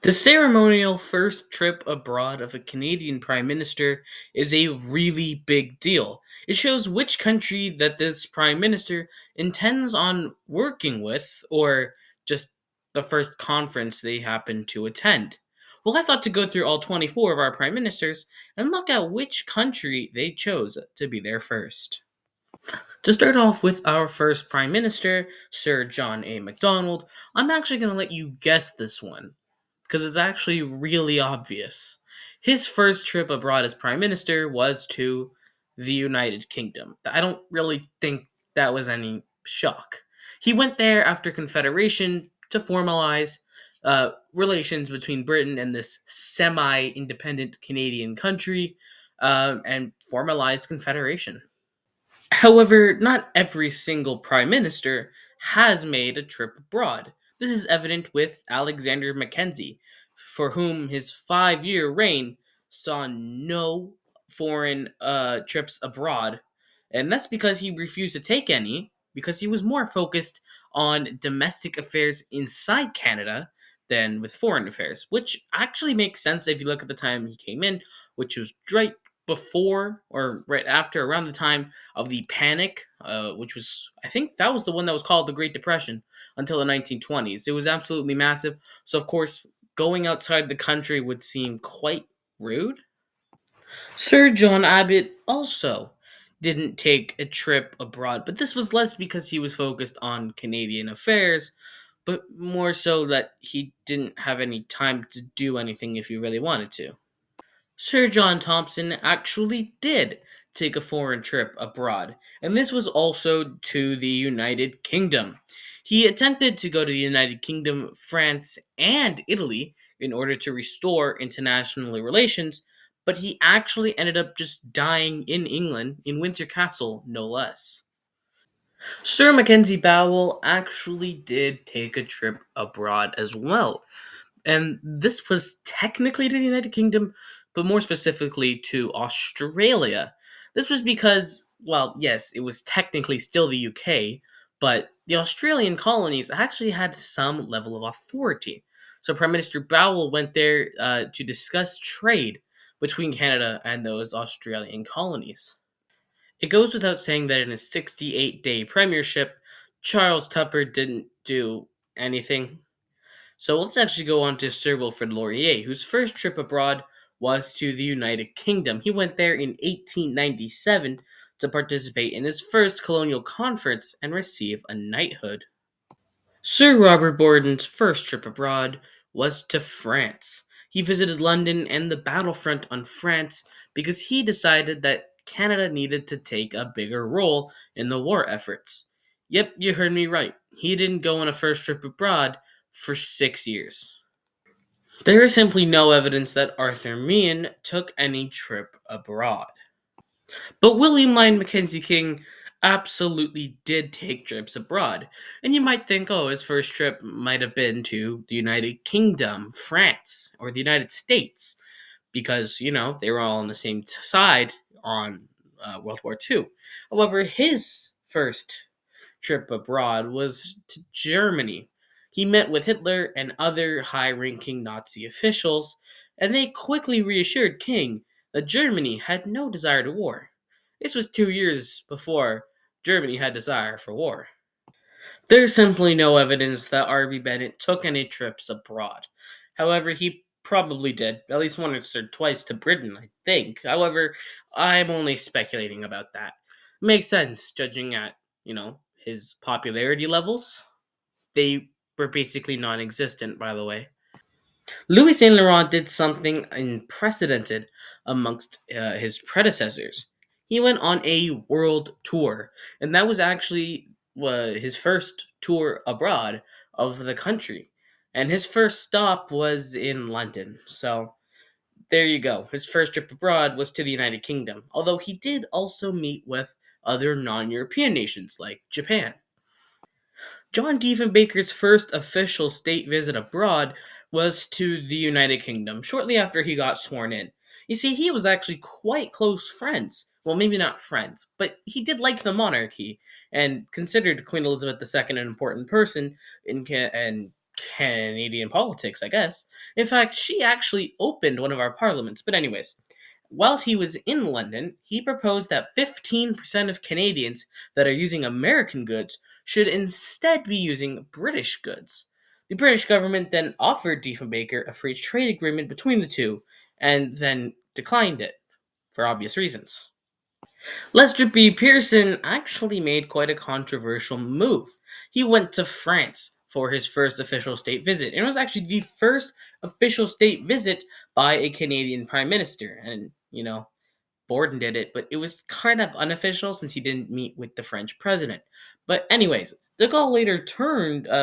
The ceremonial first trip abroad of a Canadian Prime Minister is a really big deal. It shows which country that this Prime Minister intends on working with, or just the first conference they happen to attend. Well, I thought to go through all 24 of our Prime Ministers and look at which country they chose to be there first. To start off with our first Prime Minister, Sir John A. Macdonald, I'm actually going to let you guess this one because it's actually really obvious. His first trip abroad as Prime Minister was to the United Kingdom. I don't really think that was any shock. He went there after Confederation to formalize relations between Britain and this semi independent Canadian country and formalize Confederation. However, not every single prime minister has made a trip abroad. This is evident with Alexander Mackenzie, for whom his 5 year reign saw no foreign trips abroad. And that's because he refused to take any, because he was more focused on domestic affairs inside Canada than with foreign affairs, which actually makes sense if you look at the time he came in, which was right before or right after, around the time of the panic, which was, I think that was the one that was called the Great Depression until the 1920s. It was absolutely massive. So, of course, going outside the country would seem quite rude. Sir John Abbott also didn't take a trip abroad, but this was less because he was focused on Canadian affairs, but more so that he didn't have any time to do anything if he really wanted to. Sir John Thompson actually did take a foreign trip abroad, and this was also to the United Kingdom. He attempted to go to the United Kingdom, France, and Italy in order to restore international relations, but he actually ended up just dying in England, in Windsor Castle, no less. Sir Mackenzie Bowell actually did take a trip abroad as well, and this was technically to the United Kingdom, but more specifically to Australia. This was because, well, yes, it was technically still the UK, but the Australian colonies actually had some level of authority. So Prime Minister Bowell went there to discuss trade between Canada and those Australian colonies. It goes without saying that in his 68-day premiership, Charles Tupper didn't do anything. So let's actually go on to Sir Wilfrid Laurier, whose first trip abroad was to the United Kingdom. He went there in 1897 to participate in his first colonial conference and receive a knighthood. Sir Robert Borden's first trip abroad was to France. He visited London and the battlefront on France because he decided that Canada needed to take a bigger role in the war efforts. Yep, you heard me right. He didn't go on a first trip abroad for 6 years. There is simply no evidence that Arthur Meehan took any trip abroad. But William Lyon Mackenzie King absolutely did take trips abroad. And you might think, oh, his first trip might have been to the United Kingdom, France, or the United States, because, they were all on the same side on World War II. However, his first trip abroad was to Germany. He met with Hitler and other high ranking Nazi officials, and they quickly reassured King that Germany had no desire to war. This was 2 years before Germany had desire for war. There's simply no evidence that R.B. Bennett took any trips abroad. However, he probably did, at least once or twice to Britain, I think. However, I'm only speculating about that. Makes sense, judging at, his popularity levels. They were basically non existent, by the way. Louis Saint Laurent did something unprecedented amongst his predecessors. He went on a world tour, and that was actually his first tour abroad of the country. And his first stop was in London. So there you go. His first trip abroad was to the United Kingdom, although he did also meet with other non European nations like Japan. John Diefenbaker's first official state visit abroad was to the United Kingdom shortly after he got sworn in. You see, he was actually quite close friends. Well, maybe not friends, but he did like the monarchy and considered Queen Elizabeth II an important person and Canadian politics, I guess. In fact, she actually opened one of our parliaments. But, anyways, while he was in London, he proposed that 15% of Canadians that are using American goods should instead be using British goods. The British government then offered Diefenbaker a free trade agreement between the two, and then declined it, for obvious reasons. Lester B. Pearson actually made quite a controversial move. He went to France for his first official state visit, and it was actually the first official state visit by a Canadian prime minister. And, Borden did it, but it was kind of unofficial since he didn't meet with the French president. But, anyways, de Gaulle later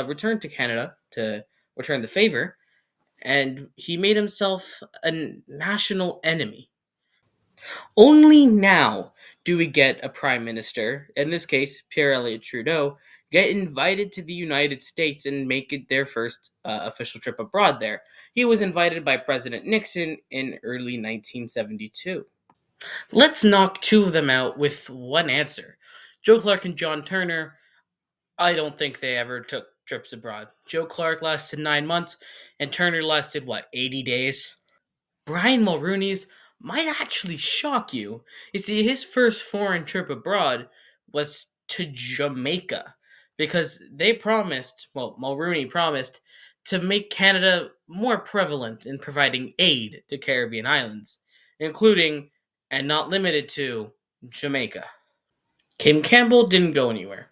returned to Canada to return the favor, and he made himself a national enemy. Only now do we get a prime minister, in this case, Pierre Elliott Trudeau, get invited to the United States and make it their first official trip abroad there. He was invited by President Nixon in early 1972. Let's knock two of them out with one answer. Joe Clark and John Turner, I don't think they ever took trips abroad. Joe Clark lasted 9 months, and Turner lasted, 80 days? Brian Mulrooney's might actually shock you. You see, his first foreign trip abroad was to Jamaica because Mulrooney promised to make Canada more prevalent in providing aid to Caribbean islands, including and not limited to Jamaica. Kim Campbell didn't go anywhere.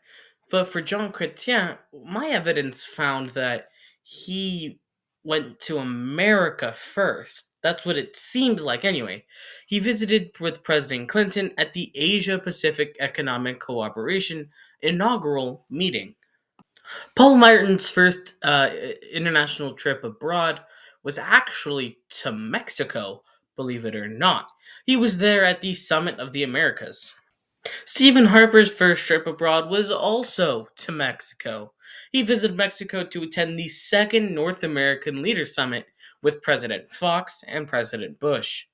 But for Jean Chrétien, my evidence found that he went to America first. That's what it seems like, anyway. He visited with President Clinton at the Asia Pacific Economic Cooperation inaugural meeting. Paul Martin's first international trip abroad was actually to Mexico, believe it or not. He was there at the Summit of the Americas. Stephen Harper's first trip abroad was also to Mexico. He visited Mexico to attend the second North American Leaders Summit with President Fox and President Bush.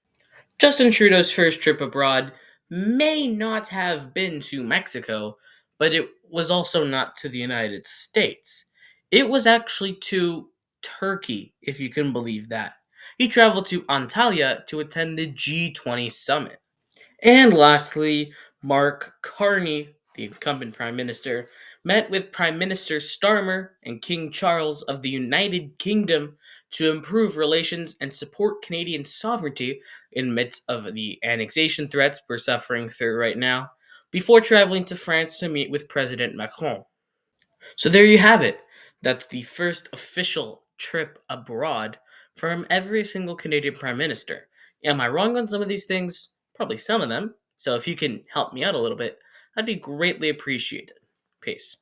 Justin Trudeau's first trip abroad may not have been to Mexico, but it was also not to the United States. It was actually to Turkey, if you can believe that. He traveled to Antalya to attend the G20 summit. And lastly, Mark Carney, the incumbent prime minister, met with Prime Minister Starmer and King Charles of the United Kingdom to improve relations and support Canadian sovereignty in midst of the annexation threats we're suffering through right now, before traveling to France to meet with President Macron. So there you have it. That's the first official trip abroad from every single Canadian Prime Minister. Am I wrong on some of these things? Probably some of them. So if you can help me out a little bit, I'd be greatly appreciated. Peace.